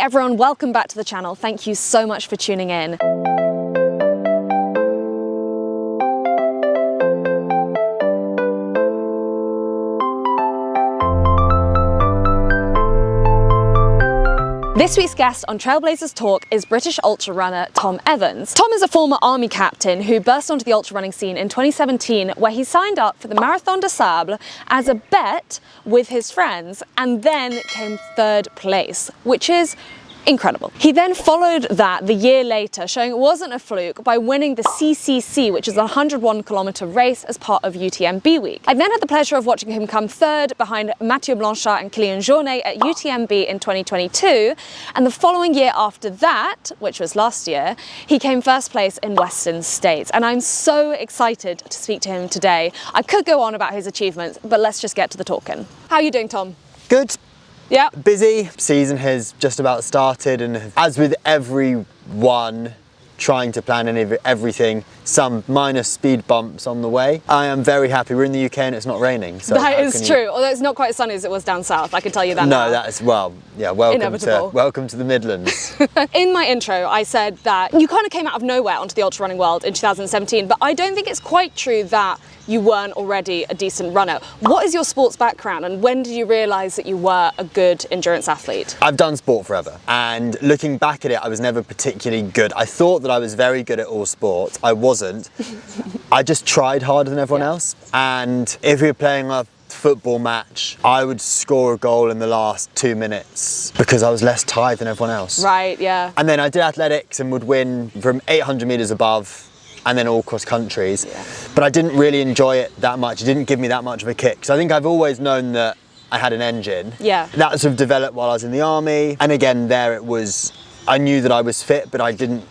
everyone, welcome back to the channel. Thank you so much for tuning in. This week's guest on Trailblazers Talk is British ultra runner Tom Evans. Tom is a former army captain who burst onto the ultra running scene in 2017, where he signed up for the Marathon des Sables as a bet with his friends and then came third place, which is incredible. He then followed that the year later, showing it wasn't a fluke, by winning the CCC, which is a 101-kilometer race as part of UTMB week. I then had the pleasure of watching him come third behind Mathieu Blanchard and Kylian Jornet at UTMB in 2022, and the following year after that, which was last year, he came first place in Western States, and I'm so excited to speak to him today. I could go on about his achievements, but let's just get to the talking. How are you doing, Tom? Good. Yeah. Busy. Season has just about started, and as with everyone trying to plan everything, some minor speed bumps on the way. I am very happy. We're in the UK and it's not raining. So that is true, although it's not quite as sunny as it was down south, I can tell you that now. No, that is, well, yeah, welcome to the Midlands. In my intro, I said that you kind of came out of nowhere onto the ultra running world in 2017, but I don't think it's quite true that you weren't already a decent runner. What is your sports background, and when did you realise that you were a good endurance athlete? I've done sport forever, and looking back at it, I was never particularly good. I thought that I was very good at all sports. I wasn't. I just tried harder than everyone else, and if we were playing a football match, I would score a goal in the last 2 minutes because I was less tired than everyone else. Right, yeah. And then I did athletics and would win from 800 metres above, and then all cross countries. Yeah. But I didn't really enjoy it that much. It didn't give me that much of a kick. So I think I've always known that I had an engine. Yeah. That sort of developed while I was in the army. And again, there it was, I knew that I was fit, but I didn't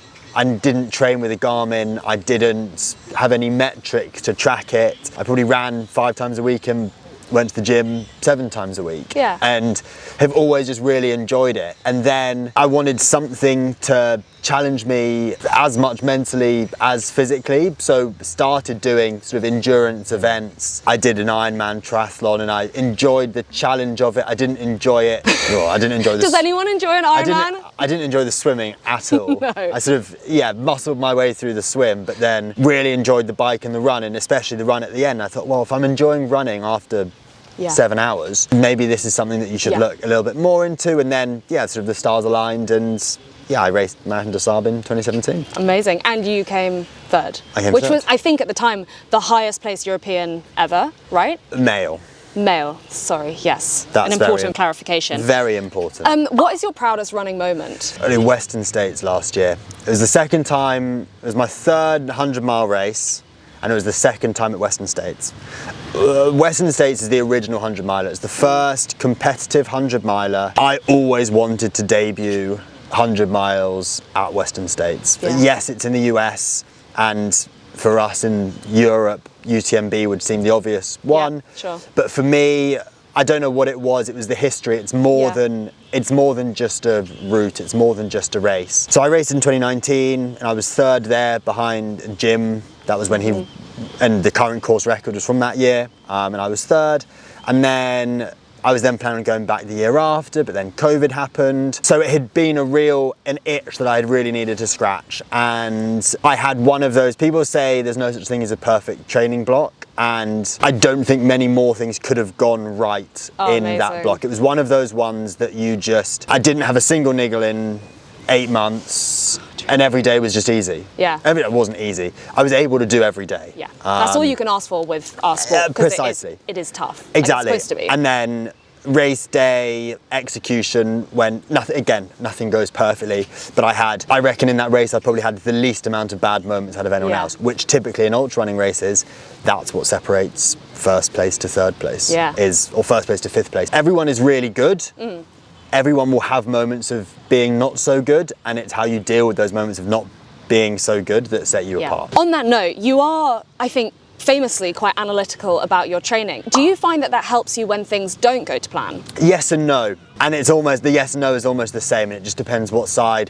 train with a Garmin. I didn't have any metric to track it. I probably ran 5 times a week and went to the gym 7 times a week. Yeah. And have always just really enjoyed it. And then I wanted something to challenge me as much mentally as physically, so started doing sort of endurance events. I did an Ironman triathlon and I enjoyed the challenge of it. I didn't enjoy it. I didn't enjoy this. Does anyone enjoy an Ironman? I didn't enjoy the swimming at all. No. I sort of, muscled my way through the swim, but then really enjoyed the bike and the run, and especially the run at the end. I thought, well, if I'm enjoying running after 7 hours, maybe this is something that you should look a little bit more into. And then, sort of the stars aligned, and I raced Marathon des Sables in 2017. Amazing. And you came third. I came which third. Was, I think at the time, the highest placed European ever, right? Male, sorry, yes. That's an important clarification. Very important. What is your proudest running moment? In Western States last year. It was the second time, it was my third 100-mile race, and it was the second time at Western States. Western States is the original 100-miler. It's the first competitive 100-miler. I always wanted to debut 100 miles at Western States. Yeah. Yes, it's in the US, and for us in Europe, UTMB would seem the obvious one. Yeah, sure. But for me, I don't know what it was the history. It's more than just a route, it's more than just a race. So I raced in 2019 and I was third there behind Jim. That was when he, and the current course record was from that year, and I was third. And then I was then planning on going back the year after, but then COVID happened. So it had been an itch that I had really needed to scratch. And I had one of those, people say there's no such thing as a perfect training block. And I don't think many more things could have gone right in that block. It was one of those ones that I didn't have a single niggle in 8 months. And every day was just easy. Yeah. Every day wasn't easy. I was able to do every day. Yeah. That's all you can ask for with our sport. Precisely. It is tough. Exactly. Like it's supposed to be. And then race day, execution, when nothing goes perfectly. But I reckon in that race I probably had the least amount of bad moments out of anyone else, which typically in ultra running races, that's what separates first place to third place. Yeah. Or first place to fifth place. Everyone is really good. Mm. Everyone will have moments of being not so good, and it's how you deal with those moments of not being so good that set you apart. On that note, you are, I think, famously quite analytical about your training. Do you find that helps you when things don't go to plan? Yes and no. And it's almost, the yes and no is almost the same, and it just depends what side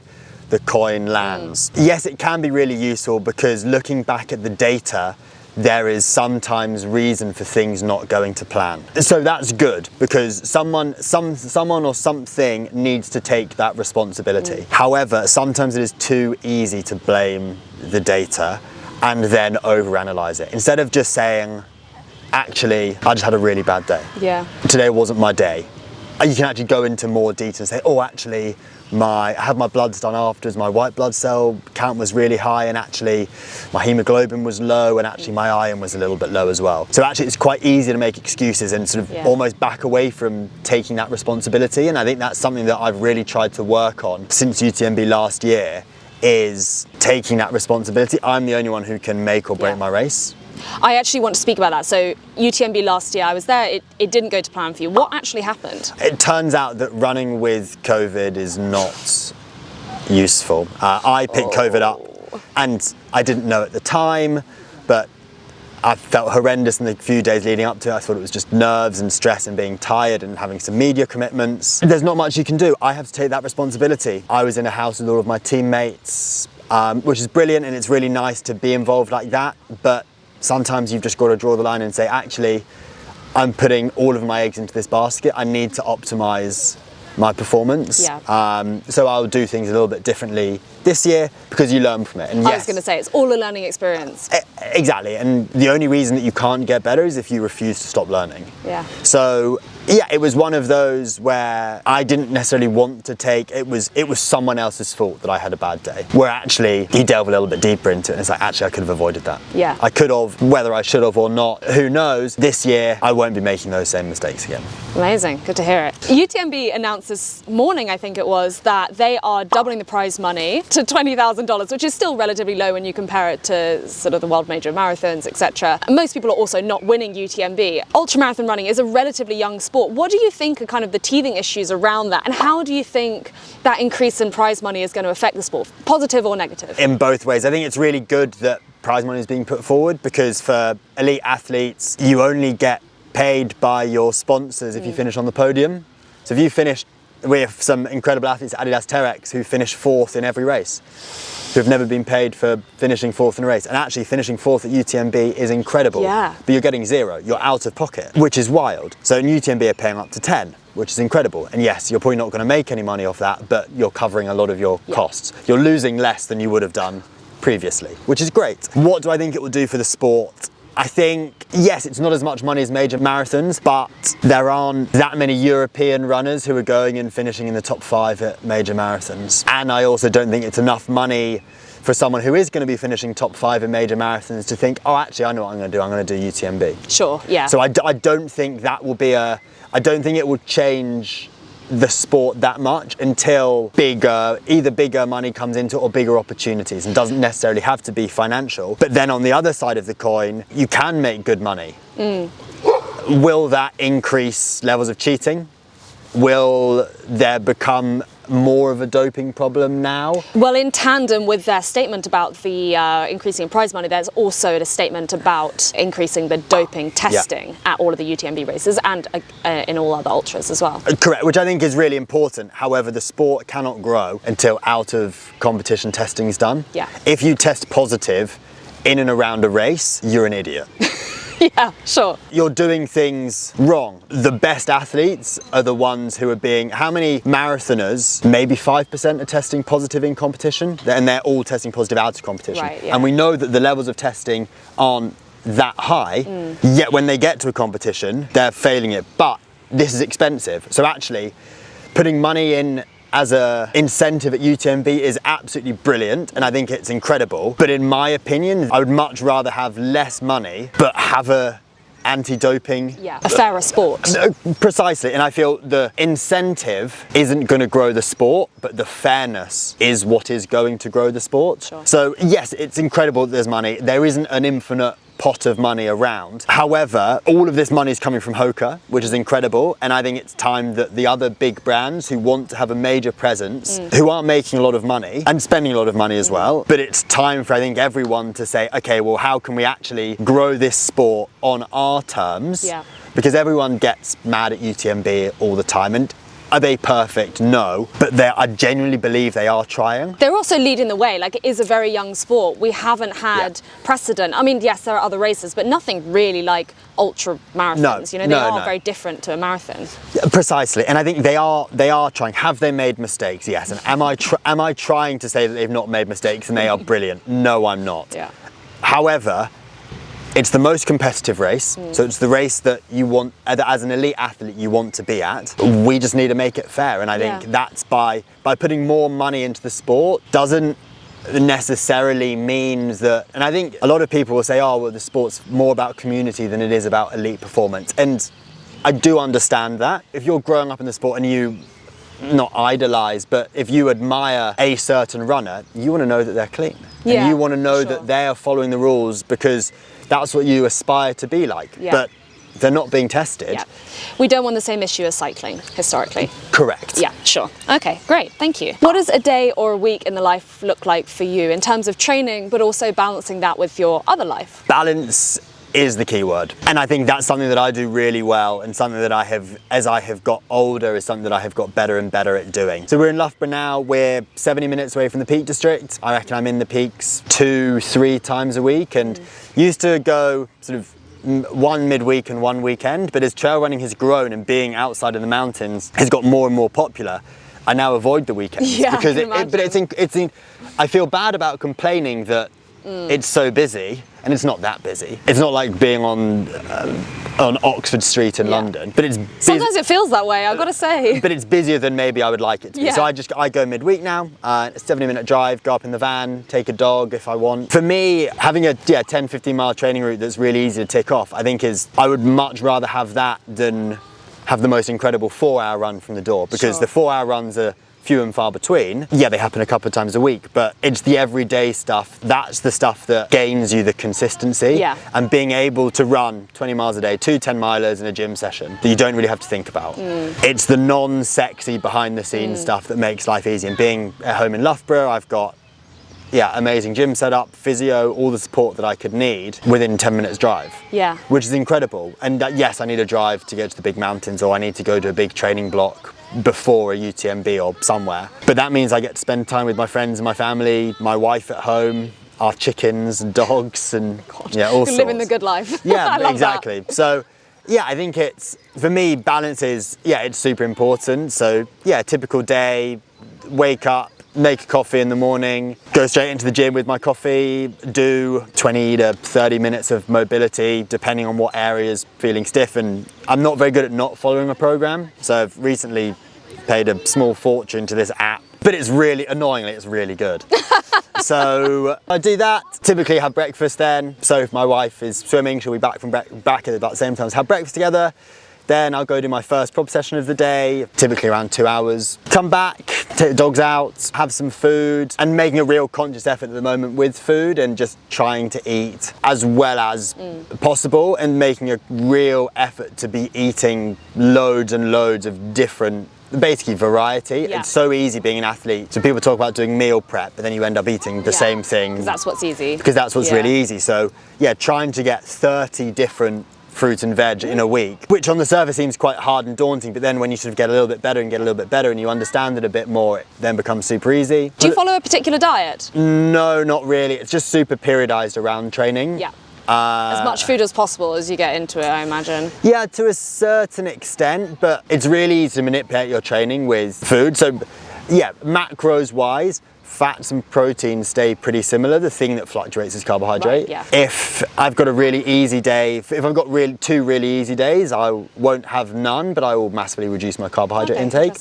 the coin lands. Yes, it can be really useful because looking back at the data, there is sometimes reason for things not going to plan. So that's good, because someone or something needs to take that responsibility. However, sometimes it is too easy to blame the data and then overanalyze it. Instead of just saying, actually, I just had a really bad day. Yeah. Today wasn't my day. You can actually go into more detail and say, oh, actually, I had my bloods done afterwards, my white blood cell count was really high, and actually my hemoglobin was low, and actually my iron was a little bit low as well. So actually it's quite easy to make excuses and sort of almost back away from taking that responsibility. And I think that's something that I've really tried to work on since UTMB last year, is taking that responsibility. I'm the only one who can make or break my race. I actually want to speak about that. So UTMB last year, I was there, it didn't go to plan for you. What actually happened? It turns out that running with COVID is not useful. I picked COVID up, and I didn't know at the time, but I felt horrendous in the few days leading up to it. I thought it was just nerves and stress and being tired and having some media commitments. There's not much you can do. I have to take that responsibility. I was in a house with all of my teammates, which is brilliant, and it's really nice to be involved like that, but sometimes you've just got to draw the line and say, actually, I'm putting all of my eggs into this basket. I need to optimize my performance. So I'll do things a little bit differently this year, because you learn from it. And I was going to say, it's all a learning experience. Exactly. And the only reason that you can't get better is if you refuse to stop learning. Yeah. So yeah, it was one of those where I didn't necessarily want to take, it was someone else's fault that I had a bad day. Where actually you delve a little bit deeper into it, and it's like, actually I could have avoided that. Yeah. I could have, whether I should have or not, who knows. This year I won't be making those same mistakes again. Amazing, good to hear it. UTMB announced this morning, I think it was, that they are doubling the prize money to $20,000, which is still relatively low when you compare it to sort of the world major marathons, etc. Most people are also not winning UTMB. Ultramarathon running is a relatively young sport. What do you think are kind of the teething issues around that, and how do you think that increase in prize money is going to affect the sport, positive or negative? In both ways. I think it's really good that prize money is being put forward, because for elite athletes, you only get paid by your sponsors if you finish on the podium. So if you finish, we have some incredible athletes at Adidas Terex who finish 4th in every race, who have never been paid for finishing 4th in a race. And actually finishing 4th at UTMB is incredible, but you're getting 0, you're out of pocket, which is wild. So in UTMB are paying up to 10, which is incredible. And yes, you're probably not going to make any money off that, but you're covering a lot of your costs. You're losing less than you would have done previously, which is great. What do I think it will do for the sport? I think, yes, it's not as much money as major marathons, but there aren't that many European runners who are going and finishing in the top 5 at major marathons. And I also don't think it's enough money for someone who is going to be finishing top 5 in major marathons to think, oh, actually, I know what I'm going to do. I'm going to do UTMB. Sure, yeah. So I don't think that will be I don't think it will change the sport that much until either bigger money comes into it or bigger opportunities, and doesn't necessarily have to be financial. But then on the other side of the coin, you can make good money. Will that increase levels of cheating? Will there become more of a doping problem now? Well, in tandem with their statement about the increasing in prize money, there's also a statement about increasing the doping testing at all of the UTMB races and in all other ultras as well. Correct, which I think is really important. However, the sport cannot grow until out of competition testing is done. If you test positive in and around a race, you're an idiot. Yeah, sure. You're doing things wrong. The best athletes are the ones who are being, how many marathoners, maybe 5% are testing positive in competition, and they're all testing positive out of competition. Right, yeah. And we know that the levels of testing aren't that high, yet when they get to a competition, they're failing it. But this is expensive. So actually, putting money in as an incentive at UTMB is absolutely brilliant, and I think it's incredible. But in my opinion, I would much rather have less money, but have a anti-doping, a fairer sport. Precisely, and I feel the incentive isn't going to grow the sport, but the fairness is what is going to grow the sport. Sure. So yes, it's incredible that there's money. There isn't an infinite pot of money around. However, all of this money is coming from Hoka, which is incredible, and I think it's time that the other big brands who want to have a major presence, who are making a lot of money and spending a lot of money as well, but it's time for, I think, everyone to say, okay, well, how can we actually grow this sport on our terms? Because everyone gets mad at UTMB all the time, and Are they perfect? No, but I genuinely believe they are trying. They're also leading the way. Like, it is a very young sport. We haven't had precedent. I mean, yes, there are other races, but nothing really like ultra marathons. They are very different to a marathon. Yeah, precisely, and I think they are trying. Have they made mistakes? Yes. And am I trying to say that they've not made mistakes and they are brilliant? No, I'm not. Yeah. However, it's the most competitive race, so it's the race that you want, that as an elite athlete, you want to be at. We just need to make it fair, and I think that's by putting more money into the sport doesn't necessarily means that, and I think a lot of people will say, oh, well, the sport's more about community than it is about elite performance, and I do understand that. If you're growing up in the sport and you not idolize, but if you admire a certain runner, you want to know that they're clean. Yeah, and you want to know that they are following the rules because that's what you aspire to be like. Yeah. But they're not being tested. Yeah. We don't want the same issue as cycling, historically. Correct. Yeah, sure. Okay, great, thank you. What does a day or a week in the life look like for you in terms of training, but also balancing that with your other life? Balance is the key word. And I think that's something that I do really well, and something that I have, as I have got older, is something that I have got better and better at doing. So we're in Loughborough now, we're 70 minutes away from the Peak District. I reckon I'm in the peaks 2-3 times a week, and used to go sort of one midweek and one weekend, but as trail running has grown and being outside of the mountains has got more and more popular, I now avoid the weekends. Yeah, because I feel bad about complaining that it's so busy, and it's not that busy. It's not like being on Oxford Street in London, but it's sometimes it feels that way, I've got to say. But it's busier than maybe I would like it to be. So I go midweek now, a 70-minute drive, go up in the van, take a dog if I want. For me, having a 10-15 mile training route that's really easy to tick off, I think I would much rather have that than have the most incredible 4-hour run from the door, because the 4-hour runs are few and far between. Yeah, they happen a couple of times a week, but it's the everyday stuff. That's the stuff that gains you the consistency. Yeah. And being able to run 20 miles a day, 2 10-milers in a gym session that you don't really have to think about. It's the non-sexy behind the scenes stuff that makes life easy. And being at home in Loughborough, I've got amazing gym setup, physio, all the support that I could need within 10 minutes drive. Yeah. Which is incredible. And yes, I need a drive to get to the big mountains, or I need to go to a big training block before a UTMB or somewhere. But that means I get to spend time with my friends and my family, my wife at home, our chickens and dogs, and all sorts. Living the good life. Yeah, exactly. So yeah, I think for me, balance is, it's super important. So yeah, typical day, wake up, make a coffee in the morning, go straight into the gym with my coffee, do 20 to 30 minutes of mobility, depending on what area is feeling stiff. And I'm not very good at not following a program. So I've recently paid a small fortune to this app, but it's really, annoyingly, it's really good. So I do that, typically have breakfast then. So if my wife is swimming, she'll be back at about the same time, have breakfast together. Then I'll go do my first prop session of the day, typically around 2 hours. Come back, take the dogs out, have some food, and making a real conscious effort at the moment with food and just trying to eat as well as possible, and making a real effort to be eating loads and loads of different, basically variety. Yeah. It's so easy being an athlete. So people talk about doing meal prep, but then you end up eating the same thing. Because that's what's easy. Because that's what's really easy. So yeah, trying to get 30 different fruit and veg in a week, which on the surface seems quite hard and daunting, but then when you sort of get a little bit better and you understand it a bit more, it then becomes super easy. Do you follow a particular diet? No, not really. It's just super periodized around training. Yeah. As much food as possible as you get into it, I imagine. Yeah, to a certain extent, but it's really easy to manipulate your training with food. So yeah, macros wise, fats and proteins stay pretty similar. The thing that fluctuates is carbohydrate. Right, yeah. If I've got a really easy day, if I've got two really easy days, I won't have none, but I will massively reduce my carbohydrate intake.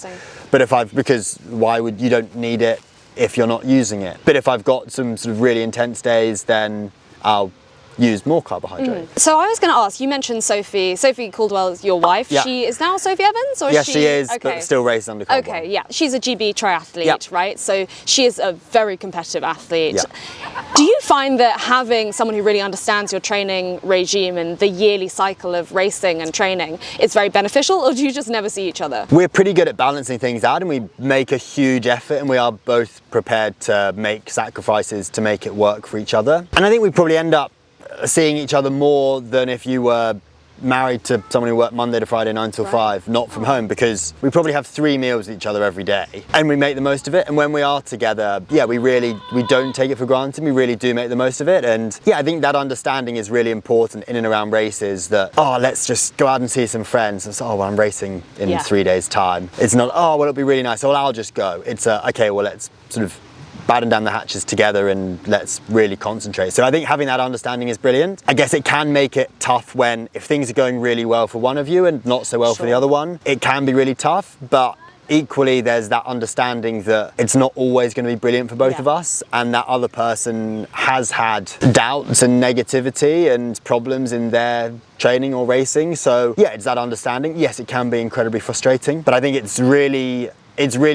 But because you don't need it if you're not using it. But if I've got some sort of really intense days, then I'll use more carbohydrate. So I was going to ask, you mentioned Sophie Caldwell is your wife. Yeah. She is now Sophie Evans? Or yes, she is, but still races under Caldwell. Okay, yeah. She's a GB triathlete, right? So she is a very competitive athlete. Yeah. Do you find that having someone who really understands your training regime and the yearly cycle of racing and training is very beneficial, or do you just never see each other? We're pretty good at balancing things out, and we make a huge effort, and we are both prepared to make sacrifices to make it work for each other. And I think we probably end up seeing each other more than if you were married to someone who worked Monday to Friday, 9 till 5, not from home, because we probably have 3 meals with each other every day and we make the most of it. And when we are together, yeah, we don't take it for granted. We really do make the most of it. And yeah, I think that understanding is really important in and around races, that, oh, let's just go out and see some friends. And so, oh, well, I'm racing in 3 days time. It's not, oh, well, it'll be really nice. Oh, well, I'll just go. It's okay, well, let's sort of batten down the hatches together and let's really concentrate. So I think having that understanding is brilliant. I guess it can make it tough if things are going really well for one of you and not so well for the other one. It can be really tough, but equally there's that understanding that it's not always going to be brilliant for both of us, and that other person has had doubts and negativity and problems in their training or racing. So yeah, it's that understanding. Yes, it can be incredibly frustrating, but I think it's really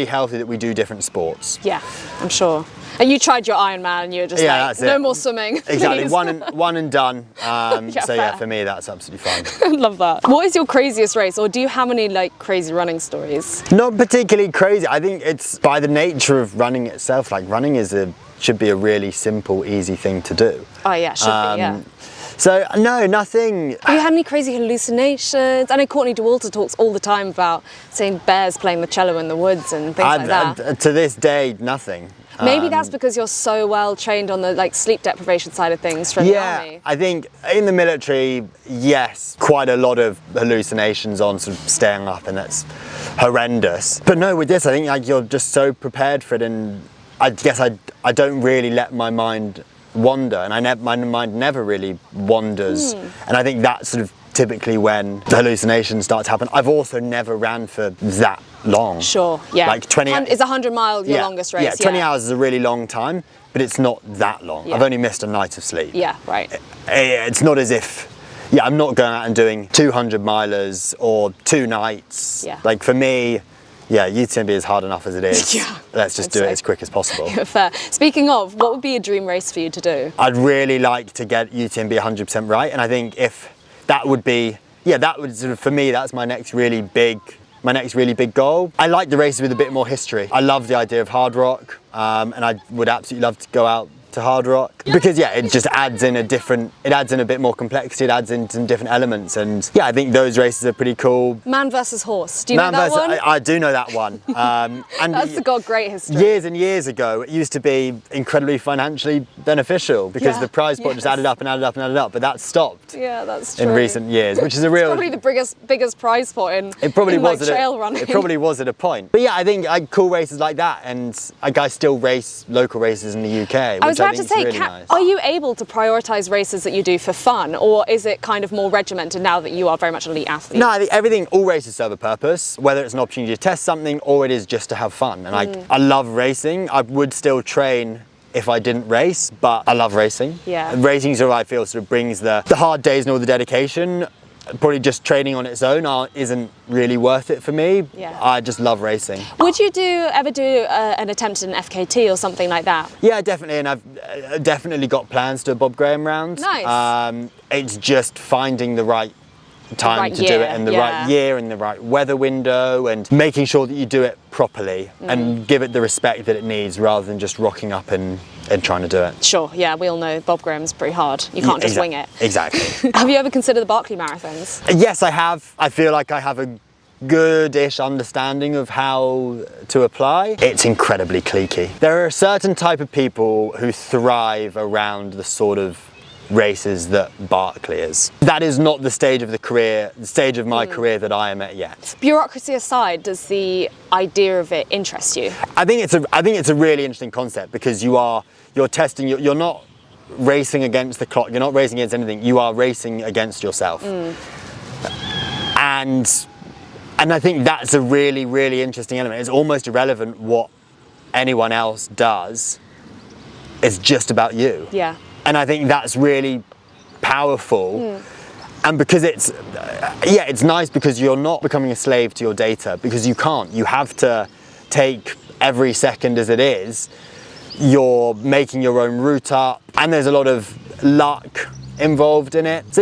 healthy that we do different sports. Yeah, I'm sure. And you tried your Ironman and you were just like, no more swimming. Exactly, one and done. So yeah, for me, that's absolutely fine. I love that. What is your craziest race, or do you have any like crazy running stories? Not particularly crazy. I think it's by the nature of running itself. Like running should be a really simple, easy thing to do. Oh yeah, it should be, yeah. So no, nothing. Have you had any crazy hallucinations? I know Courtney DeWalter talks all the time about seeing bears playing the cello in the woods and things like that. To this day, nothing. Maybe that's because you're so well trained on the like sleep deprivation side of things from the army. I think in the military, yes, quite a lot of hallucinations on sort of staying up, and that's horrendous. But no, with this, I think like you're just so prepared for it, and I guess I don't really let my mind wander, and my mind never really wanders. And I think that's sort of typically when the hallucinations start to happen. I've also never ran for that long. Sure, yeah. Like 20. Is 100 miles your longest race? Yeah, 20 hours is a really long time, but it's not that long. Yeah. I've only missed a night of sleep. Yeah, right. It's not as if, I'm not going out and doing 200 milers or 2 nights. Yeah. Like for me, UTMB is hard enough as it is. Let's just do it as quick as possible. Fair. Speaking of, what would be a dream race for you to do? I'd really like to get UTMB 100% right, and I think if that would be, that would sort of, for me, that's my next really big goal. I like the races with a bit more history. I love the idea of hard rock, and I would absolutely love to go out to hard rock, because it just adds in a bit more complexity, it adds in some different elements, and I think those races are pretty cool. Man versus horse, do you know that one? I do know that one. And that's got great history. Years and years ago, it used to be incredibly financially beneficial, because the prize pot just added up and added up and added up, but that stopped. Yeah, that's true. In recent years, which is a real. It's probably the biggest prize pot in. It probably was like trail running. It probably was at a point. But I think cool races like that, and I still race local races in the UK. I was about to say, really nice. Are you able to prioritise races that you do for fun, or is it kind of more regimented now that you are very much an elite athlete? No, I think all races serve a purpose, whether it's an opportunity to test something or it is just to have fun. And I love racing. I would still train if I didn't race, but I love racing. Yeah. Racing sort of, I feel, sort of brings the hard days and all the dedication. Probably just training on its own isn't really worth it for me. Yeah. I just love racing. Would you ever do an attempt at an FKT or something like that? Yeah, definitely, and I've definitely got plans to a Bob Graham round. Nice. It's just finding the right time to do it, and the right year and the right weather window, and making sure that you do it properly and give it the respect that it needs, rather than just rocking up and trying to do it. Sure, yeah, we all know Bob Graham's pretty hard. You can't just wing it. Exactly. Have you ever considered the Barkley Marathons? Yes, I have. I feel like I have a good-ish understanding of how to apply. It's incredibly cliquey. There are a certain type of people who thrive around the sort of races that Barkley is. That is not the stage of my career that I am at yet. Bureaucracy aside, does the idea of it interest you? I think it's a really interesting concept, because you're testing, you're not racing against the clock, you're not racing against anything, you are racing against yourself. And I think that's a really, really interesting element. It's almost irrelevant what anyone else does. It's just about you. Yeah. And I think that's really powerful. And because it's nice, because you're not becoming a slave to your data, because you can't. You have to take every second as it is. You're making your own route up, and there's a lot of luck involved in it. So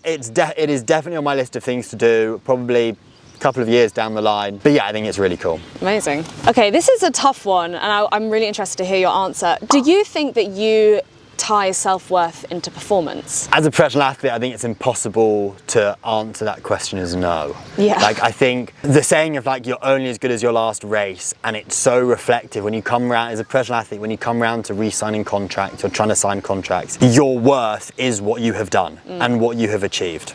it is definitely on my list of things to do, probably a couple of years down the line. But I think it's really cool. Amazing. Okay, this is a tough one, and I'm really interested to hear your answer. Do you think that you tie self-worth into performance? As a professional athlete, I think it's impossible to answer that question as no. Yeah. Like, I think the saying of like, you're only as good as your last race, and it's so reflective when you come around as a professional athlete, when you come around to re-signing contracts or trying to sign contracts, your worth is what you have done and what you have achieved.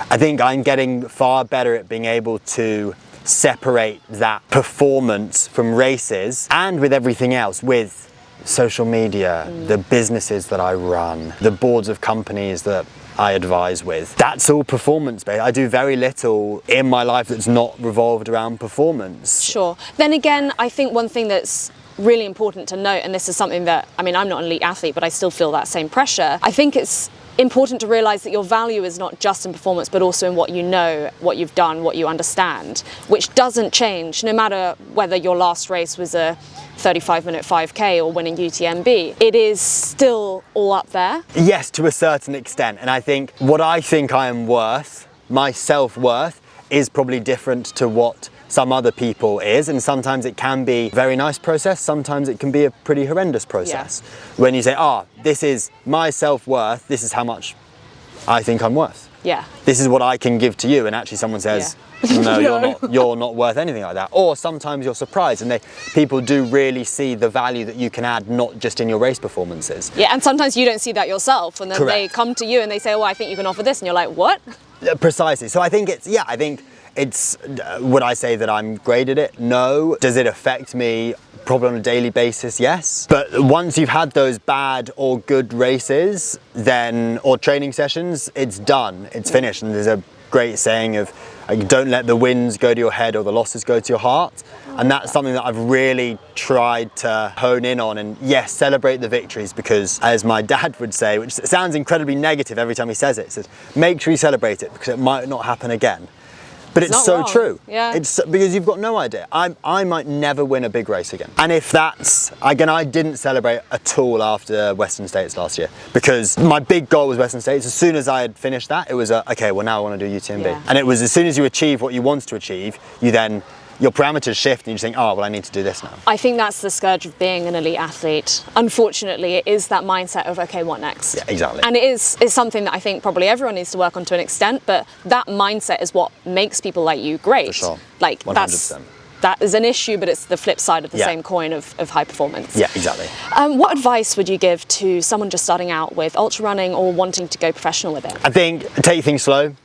I think I'm getting far better at being able to separate that performance from races, and with everything else, with social media, the businesses that I run, the boards of companies that I advise with. That's all performance based. I do very little in my life that's not revolved around performance. Sure. Then again, I think one thing that's really important to note, and this is something that, I mean, I'm not an elite athlete, but I still feel that same pressure. I think it's important to realize that your value is not just in performance, but also in what you know, what you've done, what you understand, which doesn't change no matter whether your last race was a 35-minute 5K or winning UTMB. It is still all up there. Yes, to a certain extent. And I think what I think I am worth, my self-worth, is probably different to what some other people is, and sometimes it can be a very nice process, sometimes it can be a pretty horrendous process. Yeah. When you say, this is my self-worth, this is how much I think I'm worth. Yeah. This is what I can give to you, and actually someone says, no, you're not worth anything like that. Or sometimes you're surprised, and people do really see the value that you can add, not just in your race performances. Yeah, and sometimes you don't see that yourself, and then Correct. They come to you and they say, I think you can offer this, and you're like, what? Precisely. So I think it's, would I say that I'm great at it? No. Does it affect me probably on a daily basis? Yes. But once you've had those bad or good races, or training sessions, it's done, it's finished. And there's a great saying of, don't let the wins go to your head or the losses go to your heart. And that's something that I've really tried to hone in on. And yes, celebrate the victories, because as my dad would say, which sounds incredibly negative every time he says it, says, make sure you celebrate it because it might not happen again. But it's so true. Yeah. It's because you've got no idea. I might never win a big race again. And if that's, again, I didn't celebrate at all after Western States last year, because my big goal was Western States. As soon as I had finished that, it was okay, well now I want to do UTMB. Yeah. And it was as soon as you achieve what you wanted to achieve, your parameters shift and you think, I need to do this now. I think that's the scourge of being an elite athlete. Unfortunately, it is that mindset of, okay, what next? Yeah, exactly. And it is something that I think probably everyone needs to work on to an extent, but that mindset is what makes people like you great. For sure. Like 100%. That is an issue, but it's the flip side of the same coin of high performance. Yeah, exactly. What advice would you give to someone just starting out with ultra running or wanting to go professional with it? I think take things slow.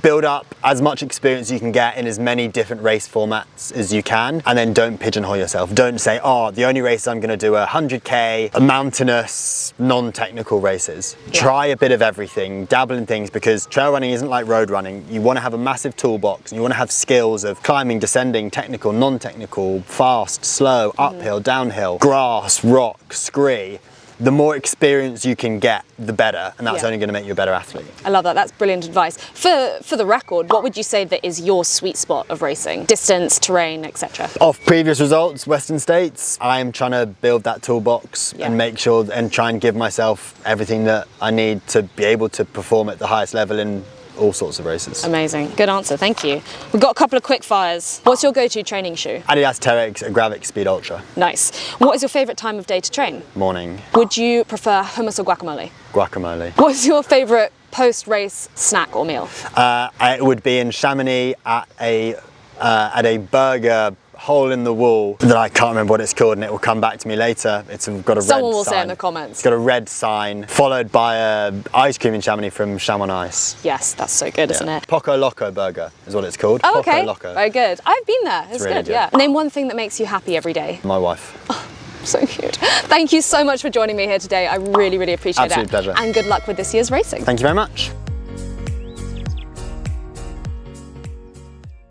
Build up as much experience you can get in as many different race formats as you can, and then don't pigeonhole yourself. Don't say, the only race I'm going to do are 100k, mountainous, non-technical races. Yeah. Try a bit of everything, dabble in things, because trail running isn't like road running. You want to have a massive toolbox, and you want to have skills of climbing, descending, technical, non-technical, fast, slow, uphill, downhill, grass, rock, scree. The more experience you can get, the better, and that's only going to make you a better athlete. I love that. That's brilliant advice. For the record, what would you say that is your sweet spot of racing? Distance, terrain, etc. Off previous results, Western States, I am trying to build that toolbox and make sure and try and give myself everything that I need to be able to perform at the highest level in all sorts of races. Amazing. Good answer. Thank you. We've got a couple of quick fires. What's your go-to training shoe? Adidas Terrex Gravix Speed Ultra. Nice. What is your favourite time of day to train? Morning. Would you prefer hummus or guacamole? Guacamole. What's your favourite post-race snack or meal? It would be in Chamonix at a burger hole in the wall that I can't remember what it's called, and it will come back to me later. Got a red sign. Someone will say in the comments. It's got a red sign, followed by a ice cream in Chamonix from Chamonix Ice. Yes, that's so good, isn't it? Poco Loco burger is what it's called. Oh, okay. Poco Loco. Very good. I've been there. It's really good, yeah. Name one thing that makes you happy every day. My wife. Oh, so cute. Thank you so much for joining me here today. I really, really appreciate it. Absolute pleasure. And good luck with this year's racing. Thank you very much.